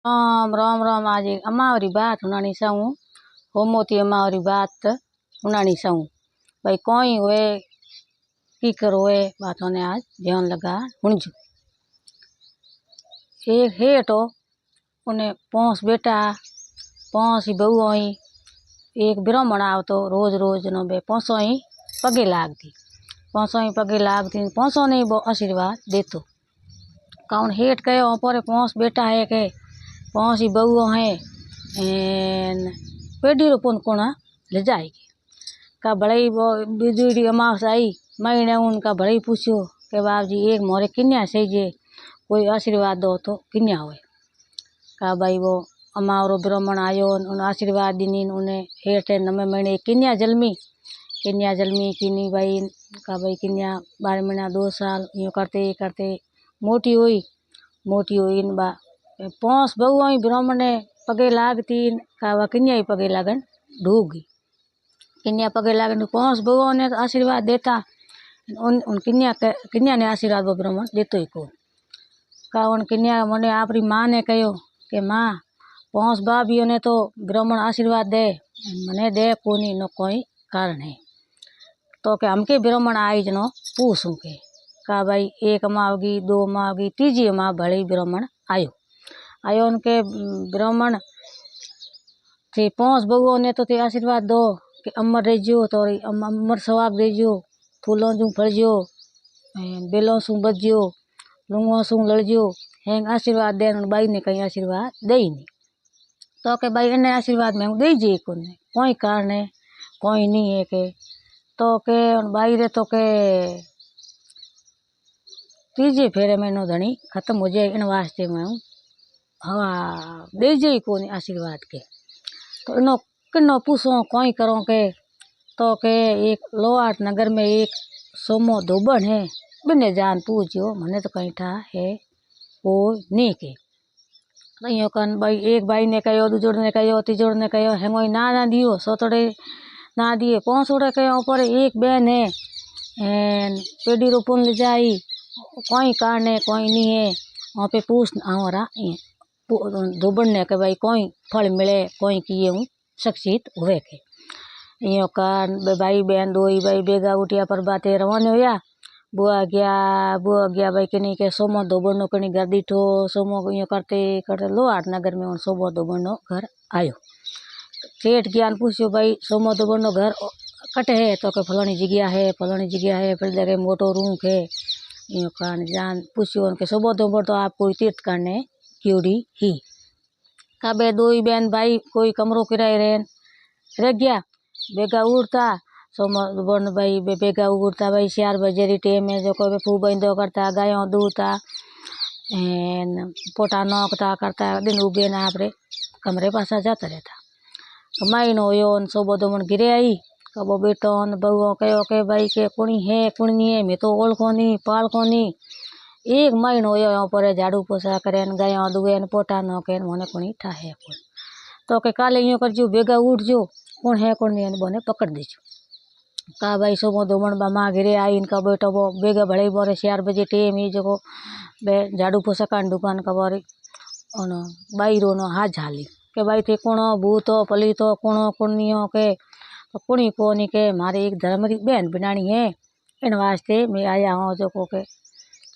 राम राम राम। आज एक अमावरी बात हुनानी साऊं होमोती अमावरी बात हुनानी साऊं भाई कोई हुए की करोए बात होने आज ध्यान लगा हुणजू। एक हेटो उन्हें पोंस बेटा पोंस ही बहू आई एक ब्राह्मण आवतो रोज रोज नो बे पोंसो ही पगे लागती पोंसो नहीं वो आशीर्वाद देतो। कौन हेट कहो पर पोंस बेटा है के पोंस ही बहू है पेड़ी रो पुन कोना ले जाएगी का बड़ई वो बिजुड़ी अमावस आई महीने उनका बड़ई पूछो के बाप जी एक मोरे किन्या सही जे कोई आशीर्वाद दो तो किन्या हुए का भाई वो अमावरो ब्राह्मण आयो उन आशीर्वाद दिनी उन्हें हेठ नवे महीने किन्या जलमी किन्नी भाई का भाई किन्या 12 महीना 2 साल यूँ करते करते मोटी हुई इन बा पोंस बहू आई ब्राह्मण ने पगे लागती का वा किन्या ही पगे लागन ढूगी किन्या पगे लागन पोंस बहू ने आशीर्वाद देता उन किन्या ने आशीर्वाद वो ब्राह्मण देतो ही को का उन किन्या मने आपरी माँ ने कहो कि माँ पोंस भाभीओ ने तो ब्राह्मण आशीर्वाद दे मने दे कोनी नो कोई कारण है तो के हमके ब्राह्मण आई जनो पूछूं के का भाई एक मावगी 2 मावगी तीजी माँ भले ब्राह्मण आयो उनके ब्राह्मण थे पोंस बहू ने तो ते आशीर्वाद दो कि अमर रहो तो अमर सवाब देजो फूलों जू फलजो बेलों सू बजो लुंगों सू लड़जो हैंग आशीर्वाद दे बाई ने कहीं आशीर्वाद दे नहीं तो के भाई इन्हें आशीर्वाद में दे जी कोई कारण है कोई नहीं है के तो के बाई रे तो के तीजे फेरे में नो धनी खत्म हो जाए इन वास्ते में हवा दे जी कोनी आशीर्वाद के तो इनो किन्नो पूछो कोई करो के तो के एक लोहाट नगर में एक सोमो धोबन है बिने जान पूछो मने तो कहीं था है वो नहीं के नहीं कन भाई एक भाई ने कहो दूजोड़ ने कहो तीजोड़ ने कहो हेंगोई ना दियो सोतड़े ना दिए पौसोड़े कहो ऊपर एक बहन है पेड़ी रोपन ले जाई कोई कारण है कोई नहीं है वहाँ पे पूछ हमारा धोबन ने के भाई कोई फल मिले कोई किए हूँ सक्सेस हुए के यो कान भाई बहन दो ही भाई बेगा उठिया पर बातें रवाने होया बुआ गया भाई कहीं के सोमो धोबन नो कहीं घर दीठो सोमो यो करते करते लोहाट नगर में सोमो धोबन नो घर आयो सेठ ज्ञान पूछो भाई सोमो धोबन नो घर कटे है तो के फलानी जगह है फिर देखे मोटो रूम है यो कान जान पूछो उनके सोमो धोबन तो आप कोई तीर्थ करने क्योड़ी ही काबे 2 ही बहन भाई कोई कमरों किराए रह गया बेगा उड़ता सोमो भाई बेगा उड़ता भाई 4 बजे री टेम में जो कोई फू बंदो करता गायों दूता पोटा नोकता करता दिन उगे ना आपरे कमरे पासा जाता रहता महीनो हो सोबो धोबन गिरे आई कबो बेटो बहुओ कहो के भाई के कुणी है कुणी नहीं है मैं तो ओळखो नहीं पालको नहीं एक महीनो हो पर झाड़ू पोछा करे गायों दुए पोटा नोके मोने कुणी ठाहे तो के काले यूँ करजो बेगा उठ जो कौन है कौन नहीं बोने पकड़ दीजो का भाई सोमो धोबन बा माँ घिरे आई इनका बेटो वो बेगा भले बोरे 4 बजे टेम ही जो बे झाड़ू पोछा का दुकान का बोरे बाई रोनो हाथ झाली के भाई थे कोनो भूतो पलीतो कोनो कुणियों के तो कुणी कोनी के मारे एक धर्मरी बहन बनानी है इन वास्ते मैं आया हूँ जो को के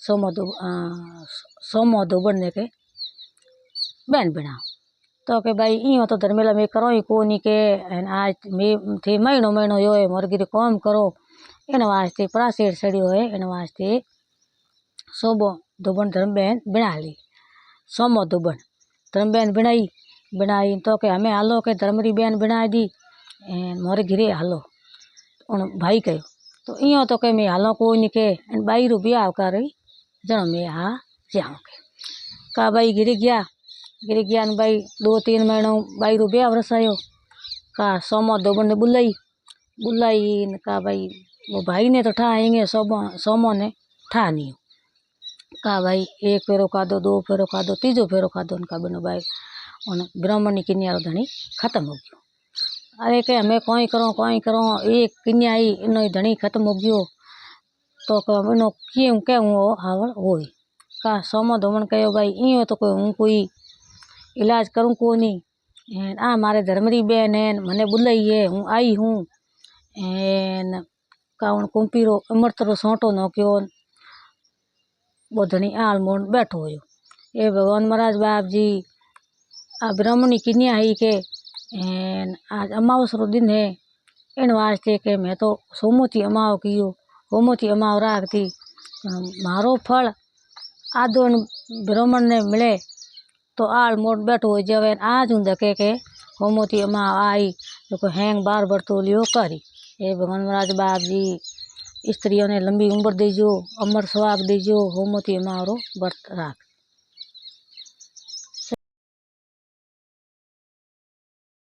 सोमो धोबन ने के बहन बनाओ तो के भाई इं तो धर्मेला में करो ही कोनी के आज मैं थे महीनो यो है मोर गिरी काम करो इन वास्ते प्रासेर सड़ियो है इन वास्ते सोमो धोबन धर्म बहन बना ली सोमो धोबन धर्म बहन बनाई तो के हमें हालो के धर्मरी बहन बना दी मोरे घिरे हालो उन भाई कहो तो इं तो के मैं हालो कोनी के बाई रू ब्याह कर जनो मैं हाँ जाऊँ के का भाई गिर गया भाई 2-3 महीनों बाई रू ब्याह रसायो का सोमो धोबन ने बुलाई का भाई वो भाई ने तो ठाएंगे सोमो ने ठा नहीं का भाई 1 फेरो का दो 2 फेरो का दो 3 फेरो का दो उनका बनो भाई उन ब्राह्मणी किन्या धनी खत्म हो गयो अरे के हमें कोई करो एक किन्या आई इनो धनी खत्म हो गयो तो इनो क्यों हावल हो का सोमो धोबन कहो भाई इं तो कोई हूँ कोई इलाज करूँ कोनी। एन आ मारे धर्मरी बेन है मने बुलाई है हूँ आई हूँ। एन काउन कुंपीरो अमृतरो सोंटो नोक्यो बोधनी आल मोड़ बैठो हो। ए भगवान महाराज बाप जी आ ब्राह्मणी किन्या ही के एन आज अमावस रो दिन है इन वास्ते के मैं तो सोमोती अमाव कियो होमोती अमाव राखती मारो फल आदोन ब्राह्मण ने मिले तो आल मोड़ बैठो हो जावे। आज हूँ धके के होमोती अमाव आई तो हैंग बार बरतो लियो करी। हे भगवान महाराज बाप जी स्त्रियों ने लंबी उम्र दीजो अमर स्वाग दीजो होमोती अमाव रो व्रत राख।